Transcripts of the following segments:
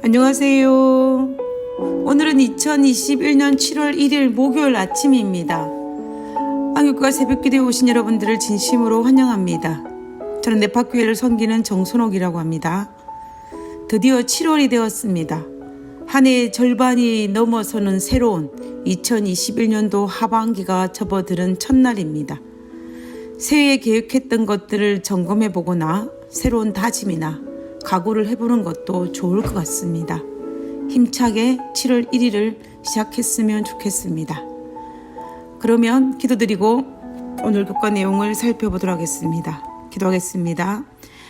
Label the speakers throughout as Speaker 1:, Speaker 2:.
Speaker 1: 안녕하세요. 오늘은 2021년 7월 1일 목요일 아침입니다. 안국과 새벽기도에 오신 여러분들을 진심으로 환영합니다. 저는 내파교회를 섬기는 정순옥이라고 합니다. 드디어 7월이 되었습니다. 한 해의 절반이 넘어서는 새로운 2021년도 하반기가 접어드는 첫날입니다. 새해에 계획했던 것들을 점검해보거나 새로운 다짐이나 각오를 해보는 것도 좋을 것 같습니다. 힘차게 7월 1일을 시작했으면 좋겠습니다. 그러면 기도드리고 오늘 교과 내용을 살펴보도록 하겠습니다. 기도하겠습니다.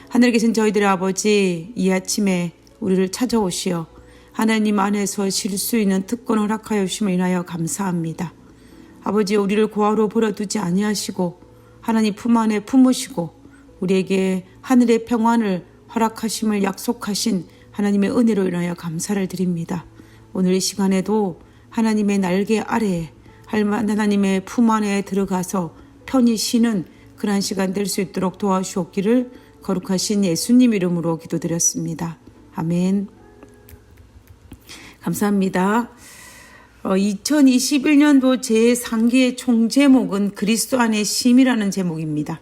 Speaker 1: 하늘에 계신 저희들의 아버지, 이 아침에 우리를 찾아오시어 하나님 안에서 쉴 수 있는 특권을 허락하여 주심을 인하여 감사합니다. 아버지, 우리를 고아로 버려두지 아니하시고 하나님 품 안에 품으시고 우리에게 하늘의 평안을 허락하심을 약속하신 하나님의 은혜로 인하여 감사를 드립니다. 오늘 이 시간에도 하나님의 날개 아래에 하나님의 품 안에 들어가서 편히 쉬는 그런 시간 될 수 있도록 도와주옵기를 거룩하신 예수님 이름으로 기도드렸습니다. 아멘. 감사합니다. 2021년도 제3기의 총제목은 그리스도 안의 쉼이라는 제목입니다.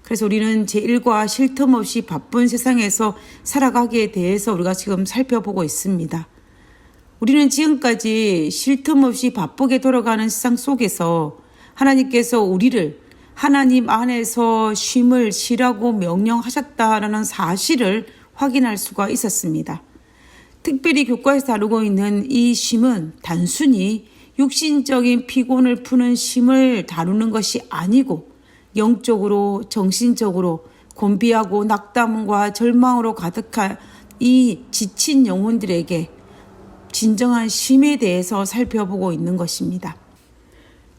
Speaker 1: 그래서 우리는 제1과 쉴 틈 없이 바쁜 세상에서 살아가기에 대해서 우리가 지금 살펴보고 있습니다. 우리는 지금까지 쉴 틈 없이 바쁘게 돌아가는 세상 속에서 하나님께서 우리를 하나님 안에서 쉼을 쉬라고 명령하셨다라는 사실을 확인할 수가 있었습니다. 특별히 교과에서 다루고 있는 이 쉼은 단순히 육신적인 피곤을 푸는 쉼을 다루는 것이 아니고 영적으로 정신적으로 곤비하고 낙담과 절망으로 가득한 이 지친 영혼들에게 진정한 쉼에 대해서 살펴보고 있는 것입니다.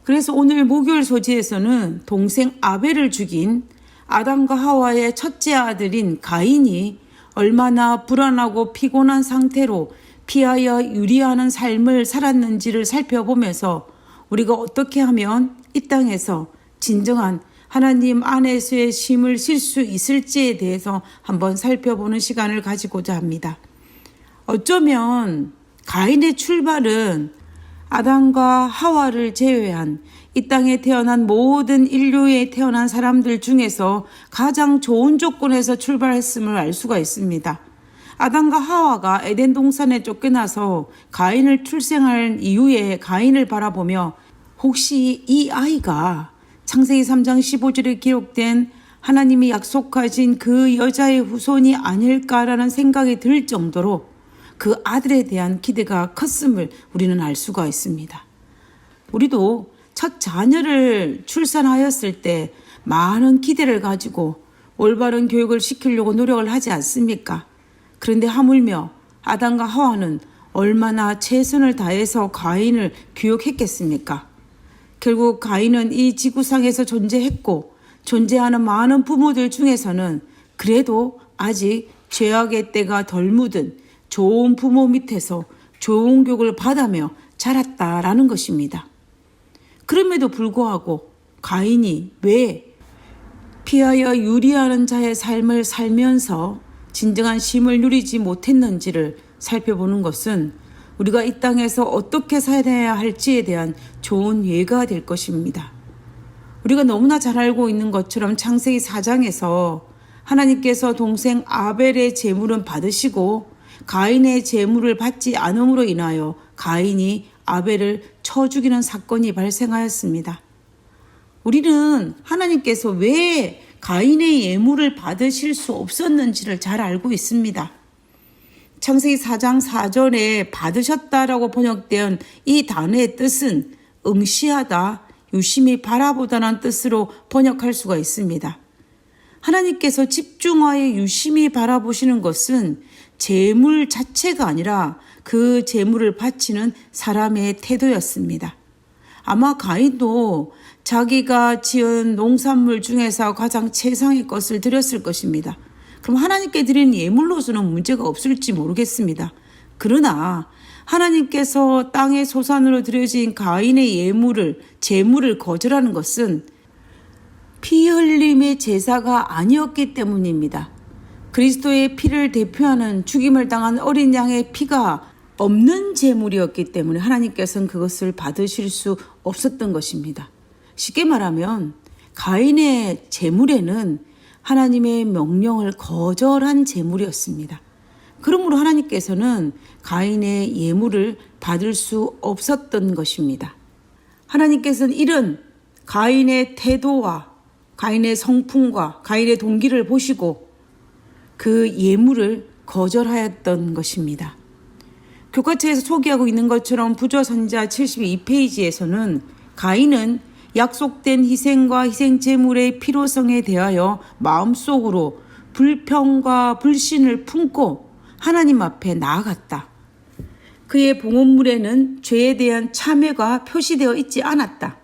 Speaker 1: 그래서 오늘 목요일 소지에서는 동생 아벨을 죽인 아담과 하와의 첫째 아들인 가인이 얼마나 불안하고 피곤한 상태로 피하여 유리하는 삶을 살았는지를 살펴보면서 우리가 어떻게 하면 이 땅에서 진정한 하나님 안에서의 쉼을 쉴 수 있을지에 대해서 한번 살펴보는 시간을 가지고자 합니다. 어쩌면 가인의 출발은 아담과 하와를 제외한 이 땅에 태어난 모든 인류에 태어난 사람들 중에서 가장 좋은 조건에서 출발했음을 알 수가 있습니다. 아담과 하와가 에덴 동산에 쫓겨나서 가인을 출생한 이후에 가인을 바라보며 혹시 이 아이가 창세기 3장 15절에 기록된 하나님이 약속하신 그 여자의 후손이 아닐까라는 생각이 들 정도로 그 아들에 대한 기대가 컸음을 우리는 알 수가 있습니다. 우리도 첫 자녀를 출산하였을 때 많은 기대를 가지고 올바른 교육을 시키려고 노력을 하지 않습니까? 그런데 하물며 아담과 하와는 얼마나 최선을 다해서 가인을 교육했겠습니까? 결국 가인은 이 지구상에서 존재했고 존재하는 많은 부모들 중에서는 그래도 아직 죄악의 때가 덜 묻은 좋은 부모 밑에서 좋은 교육을 받으며 자랐다라는 것입니다. 그럼에도 불구하고 가인이 왜 피하여 유리하는 자의 삶을 살면서 진정한 쉼을 누리지 못했는지를 살펴보는 것은 우리가 이 땅에서 어떻게 살아야 할지에 대한 좋은 예가 될 것입니다. 우리가 너무나 잘 알고 있는 것처럼 창세기 4장에서 하나님께서 동생 아벨의 제물은 받으시고 가인의 제물을 받지 않음으로 인하여 가인이 아벨을 쳐 죽이는 사건이 발생하였습니다. 우리는 하나님께서 왜 가인의 예물을 받으실 수 없었는지를 잘 알고 있습니다. 창세기 4장 4절에 받으셨다라고 번역된 이 단어의 뜻은 응시하다, 유심히 바라보다는 뜻으로 번역할 수가 있습니다. 하나님께서 집중하여 유심히 바라보시는 것은 재물 자체가 아니라 그 재물을 바치는 사람의 태도였습니다. 아마 가인도 자기가 지은 농산물 중에서 가장 최상의 것을 드렸을 것입니다. 그럼 하나님께 드리는 예물로서는 문제가 없을지 모르겠습니다. 그러나 하나님께서 땅의 소산으로 드려진 가인의 제물을 거절하는 것은 피 흘림의 제사가 아니었기 때문입니다. 그리스도의 피를 대표하는 죽임을 당한 어린 양의 피가 없는 제물이었기 때문에 하나님께서는 그것을 받으실 수 없었던 것입니다. 쉽게 말하면 가인의 제물에는 하나님의 명령을 거절한 제물이었습니다. 그러므로 하나님께서는 가인의 예물을 받을 수 없었던 것입니다. 하나님께서는 이런 가인의 태도와 가인의 성품과 가인의 동기를 보시고 그 예물을 거절하였던 것입니다. 교과서에서 소개하고 있는 것처럼 부조선자 72페이지에서는 가인은 약속된 희생과 희생 제물의 필요성에 대하여 마음속으로 불평과 불신을 품고 하나님 앞에 나아갔다. 그의 봉헌물에는 죄에 대한 참회가 표시되어 있지 않았다.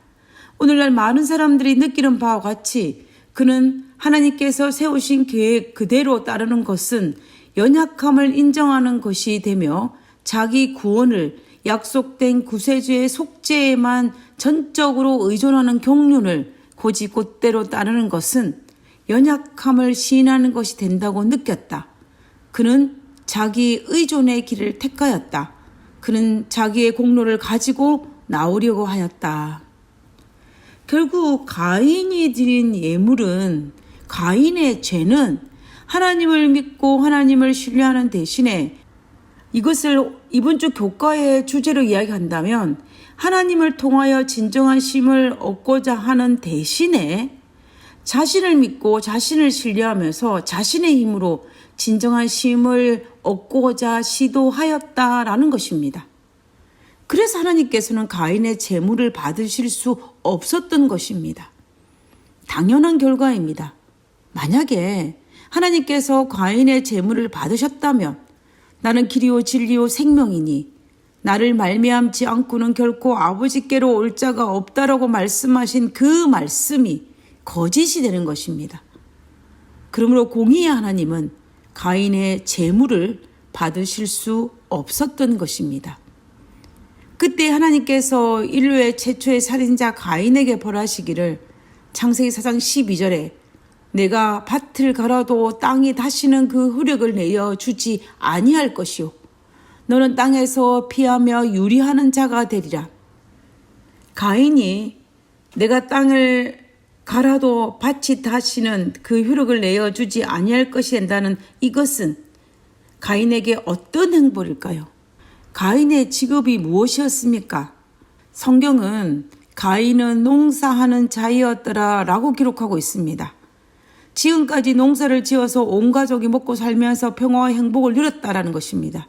Speaker 1: 오늘날 많은 사람들이 느끼는 바와 같이 그는 하나님께서 세우신 계획 그대로 따르는 것은 연약함을 인정하는 것이 되며 자기 구원을 약속된 구세주의 속죄에만 전적으로 의존하는 경륜을 곧이곧대로 따르는 것은 연약함을 시인하는 것이 된다고 느꼈다. 그는 자기 의존의 길을 택하였다. 그는 자기의 공로를 가지고 나오려고 하였다. 결국 가인이 드린 예물은 가인의 죄는 하나님을 믿고 하나님을 신뢰하는 대신에 이것을 이번 주 교과의 주제로 이야기한다면 하나님을 통하여 진정한 쉼을 얻고자 하는 대신에 자신을 믿고 자신을 신뢰하면서 자신의 힘으로 진정한 쉼을 얻고자 시도하였다라는 것입니다. 그래서 하나님께서는 가인의 제물을 받으실 수 없었던 것입니다. 당연한 결과입니다. 만약에 하나님께서 가인의 제물을 받으셨다면 나는 길이요 진리요 생명이니 나를 말미암지 않고는 결코 아버지께로 올 자가 없다라고 말씀하신 그 말씀이 거짓이 되는 것입니다. 그러므로 공의의 하나님은 가인의 제물을 받으실 수 없었던 것입니다. 그때 하나님께서 인류의 최초의 살인자 가인에게 벌하시기를 창세기 4장 12절에 내가 밭을 갈아도 땅이 다시는 그 흙을 내어 주지 아니할 것이요 너는 땅에서 피하며 유리하는 자가 되리라. 가인이 내가 땅을 갈아도 밭이 다시는 그 흙을 내어 주지 아니할 것이 된다는 이것은 가인에게 어떤 행보일까요? 가인의 직업이 무엇이었습니까? 성경은 가인은 농사하는 자이었더라 라고 기록하고 있습니다. 지금까지 농사를 지어서 온 가족이 먹고 살면서 평화와 행복을 누렸다라는 것입니다.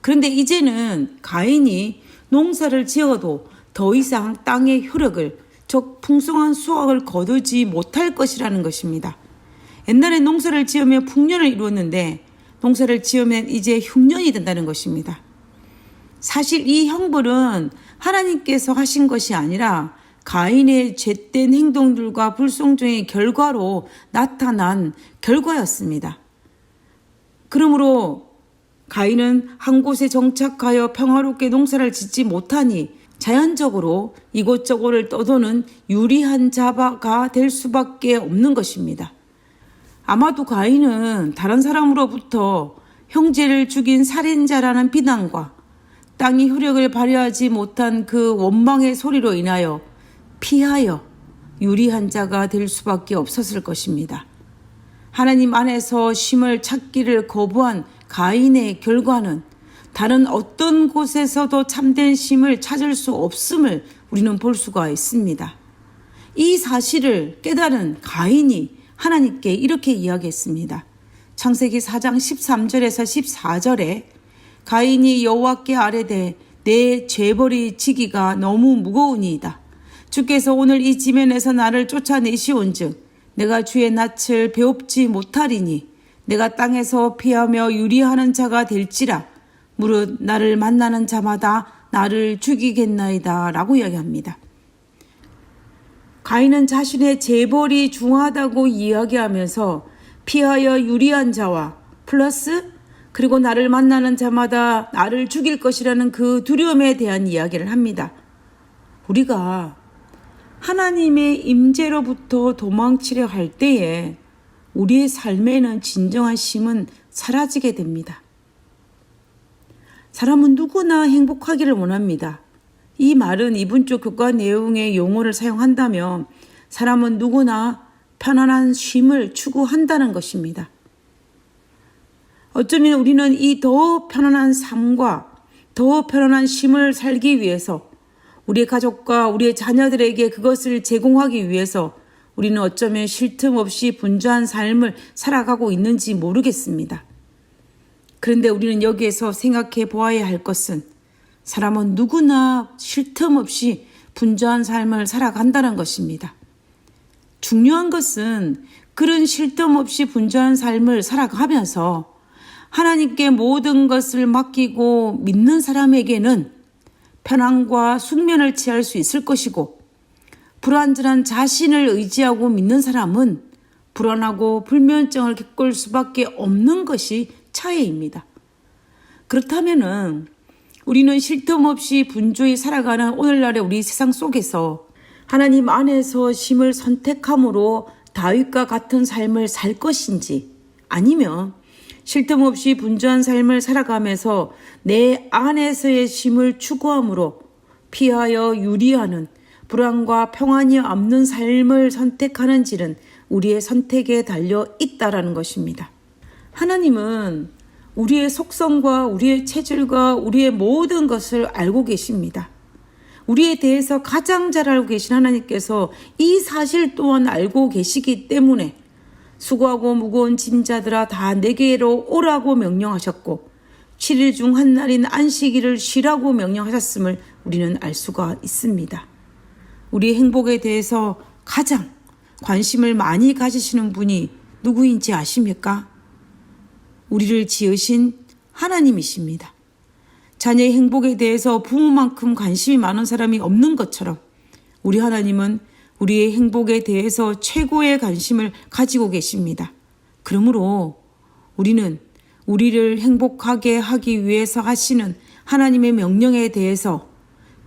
Speaker 1: 그런데 이제는 가인이 농사를 지어도 더 이상 땅의 효력을 즉 풍성한 수확을 거두지 못할 것이라는 것입니다. 옛날에 농사를 지으며 풍년을 이루었는데 농사를 지으면 이제 흉년이 된다는 것입니다. 사실 이 형벌은 하나님께서 하신 것이 아니라 가인의 죄된 행동들과 불순종의 결과로 나타난 결과였습니다. 그러므로 가인은 한 곳에 정착하여 평화롭게 농사를 짓지 못하니 자연적으로 이곳저곳을 떠도는 유리한 자가 될 수밖에 없는 것입니다. 아마도 가인은 다른 사람으로부터 형제를 죽인 살인자라는 비난과 땅이 효력을 발휘하지 못한 그 원망의 소리로 인하여 피하여 유리한 자가 될 수밖에 없었을 것입니다. 하나님 안에서 쉼을 찾기를 거부한 가인의 결과는 다른 어떤 곳에서도 참된 쉼을 찾을 수 없음을 우리는 볼 수가 있습니다. 이 사실을 깨달은 가인이 하나님께 이렇게 이야기했습니다. 창세기 4장 13절에서 14절에 가인이 여호와께 아뢰되 내 죄벌이 지기가 너무 무거우니이다. 주께서 오늘 이 지면에서 나를 쫓아내시온즉 내가 주의 낯을 배웁지 못하리니 내가 땅에서 피하며 유리하는 자가 될지라 무릇 나를 만나는 자마다 나를 죽이겠나이다 라고 이야기합니다. 가인은 자신의 재벌이 중하다고 이야기하면서 피하여 유리한 자와 플러스 그리고 나를 만나는 자마다 나를 죽일 것이라는 그 두려움에 대한 이야기를 합니다. 우리가 하나님의 임재로부터 도망치려 할 때에 우리의 삶에는 진정한 쉼은 사라지게 됩니다. 사람은 누구나 행복하기를 원합니다. 이 말은 이번 주 교과 내용의 용어를 사용한다면 사람은 누구나 편안한 쉼을 추구한다는 것입니다. 어쩌면 우리는 이 더 편안한 삶과 더 편안한 쉼을 살기 위해서 우리의 가족과 우리의 자녀들에게 그것을 제공하기 위해서 우리는 어쩌면 쉴 틈 없이 분주한 삶을 살아가고 있는지 모르겠습니다. 그런데 우리는 여기에서 생각해 보아야 할 것은 사람은 누구나 쉴 틈 없이 분주한 삶을 살아간다는 것입니다. 중요한 것은 그런 쉴 틈 없이 분주한 삶을 살아가면서 하나님께 모든 것을 맡기고 믿는 사람에게는 편안과 숙면을 취할 수 있을 것이고, 불완전한 자신을 의지하고 믿는 사람은 불안하고 불면증을 겪을 수밖에 없는 것이 차이입니다. 그렇다면은 우리는 쉴 틈 없이 분주히 살아가는 오늘날의 우리 세상 속에서 하나님 안에서 쉼을 선택함으로 다윗과 같은 삶을 살 것인지, 아니면 쉴 틈 없이 분주한 삶을 살아가면서 내 안에서의 쉼을 추구함으로 피하여 유리하는 불안과 평안이 없는 삶을 선택하는지는 우리의 선택에 달려 있다라는 것입니다. 하나님은 우리의 속성과 우리의 체질과 우리의 모든 것을 알고 계십니다. 우리에 대해서 가장 잘 알고 계신 하나님께서 이 사실 또한 알고 계시기 때문에 수고하고 무거운 짐자들아 다 내게로 오라고 명령하셨고 7일 중 한 날인 안식일을 쉬라고 명령하셨음을 우리는 알 수가 있습니다. 우리의 행복에 대해서 가장 관심을 많이 가지시는 분이 누구인지 아십니까? 우리를 지으신 하나님이십니다. 자녀의 행복에 대해서 부모만큼 관심이 많은 사람이 없는 것처럼 우리 하나님은 우리의 행복에 대해서 최고의 관심을 가지고 계십니다. 그러므로 우리는 우리를 행복하게 하기 위해서 하시는 하나님의 명령에 대해서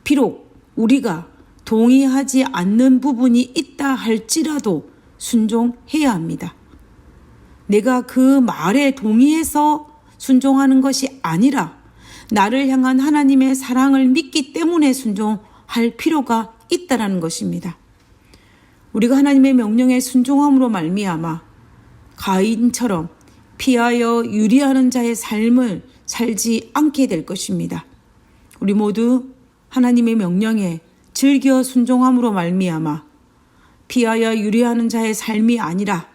Speaker 1: 비록 우리가 동의하지 않는 부분이 있다 할지라도 순종해야 합니다. 내가 그 말에 동의해서 순종하는 것이 아니라 나를 향한 하나님의 사랑을 믿기 때문에 순종할 필요가 있다는 것입니다. 우리가 하나님의 명령에 순종함으로 말미암아 가인처럼 피하여 유리하는 자의 삶을 살지 않게 될 것입니다. 우리 모두 하나님의 명령에 즐겨 순종함으로 말미암아 피하여 유리하는 자의 삶이 아니라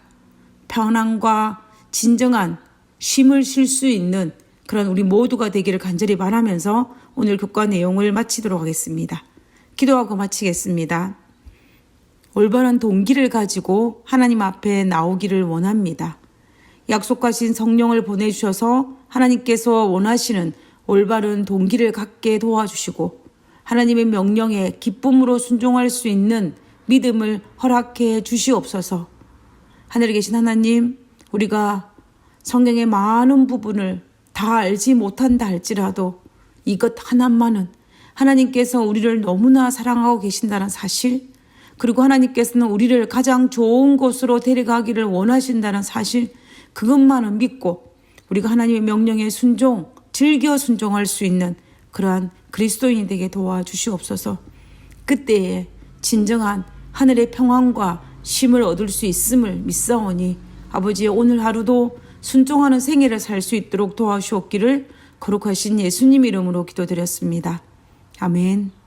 Speaker 1: 평안과 진정한 쉼을 쉴 수 있는 그런 우리 모두가 되기를 간절히 바라면서 오늘 교과 내용을 마치도록 하겠습니다. 기도하고 마치겠습니다. 올바른 동기를 가지고 하나님 앞에 나오기를 원합니다. 약속하신 성령을 보내주셔서 하나님께서 원하시는 올바른 동기를 갖게 도와주시고 하나님의 명령에 기쁨으로 순종할 수 있는 믿음을 허락해 주시옵소서. 하늘에 계신 하나님, 우리가 성경의 많은 부분을 다 알지 못한다 할지라도 이것 하나만은 하나님께서 우리를 너무나 사랑하고 계신다는 사실, 그리고 하나님께서는 우리를 가장 좋은 곳으로 데려가기를 원하신다는 사실, 그것만은 믿고 우리가 하나님의 명령에 즐겨 순종할 수 있는 그러한 그리스도인이 되게 도와주시옵소서. 그때에 진정한 하늘의 평안과 쉼을 얻을 수 있음을 믿사오니 아버지의 오늘 하루도 순종하는 생애를 살 수 있도록 도와주옵기를 거룩하신 예수님 이름으로 기도드렸습니다. 아멘.